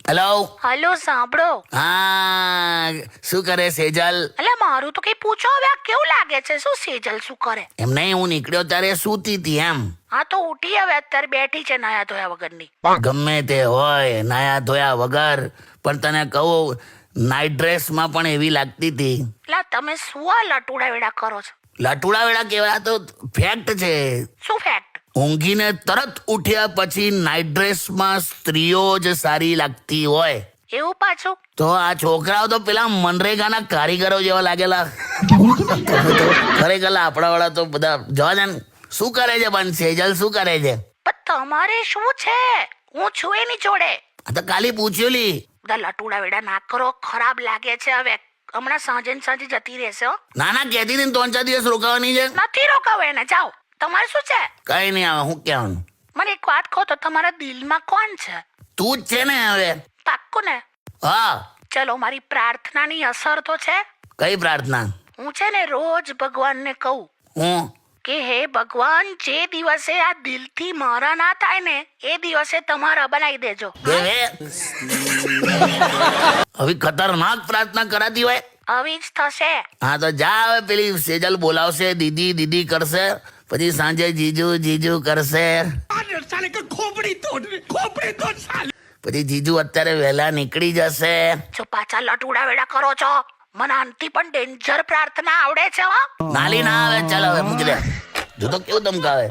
Hello. Hello સાંભળો. હા, શું કરે સેજલ? એટલે મારું તો કઈ પૂછો હવે, આ કેવું લાગે છે? શું સેજલ શું કરે? એમ નહીં, હું નીકળ્યો ત્યારે સૂતી હતી એમ. હા તો ઉઠી હવે, અત્યારે બેઠી છે નાયા ધોયા વગરની. ગમે તે હોય, નાયા ધોયા વગર, પણ તને કહું, નાઇટ ડ્રેસમાં પણ એવી લાગતી હતી. એટલે તમે શું આ લટુડા વેડા કરો છો? લટુડા વેડા કેવા તો ફેક્ટ છે. શું ફેક્ટ? ઊંઘીને તરત ઉઠ્યા પછી નાઇટ ડ્રેસમાં સ્ત્રીઓ જ સારી લાગતી હોય. એવું પાછું? તો આ છોકરાઓ તો પેલા મનરેગાના કારીગરો જેવા લાગેલા. ખરેખર આપણા વાળા તો બધા જવા દે ને. શું કરે છે પણ સેજલ, શું કરે છે? પણ તમારે શું છે? હું છું એની જોડે. આ તો કાલી પૂછ્યું લી. બધા લટુડા વેડા ના કરો, ખરાબ લાગે છે. હવે હમણાં સાંજે ને સાંજે જતી રહેશે હો. ના ના, કહેતી હતી ને 3-4 દિવસ રોકાવાની છે. નથી રોકાવ એને, જાઓ. તમારે શું છે? કઈ નહીં, આવે હું કહેવાનું. મને એક વાત કહો તો, તમારા દિલમાં કોણ છે? તું જ છે ને હવે. પાક્કું ને? હા. ચલો, મારી પ્રાર્થનાની અસર તો છે. કઈ પ્રાર્થના? હું છે ને રોજ ભગવાનને કહું હું કે હે ભગવાન, જે દિવસે આ દિલથી મારા ના થાય ને, એ દિવસે તમારા બનાવી દેજો. હવે ખતરનાક પ્રાર્થના કરાતી હોય. આવી જ થશે. હા તો જા, હવે પેલી સેજલ બોલાવશે, દીદી દીદી કરશે, પછી સાંજે જીજુ જીજુ કરશે. પછી જીજુ અત્યારે વહેલા નીકળી જશે. જો પાછા લટુડા વેડા કરો છો. મને આનથી પણ ડેન્જર પ્રાર્થના આવડે છે હો. નાલી ના આવે. ચાલ હવે મૂકી દે. જો તો કેવું ધમકાવે.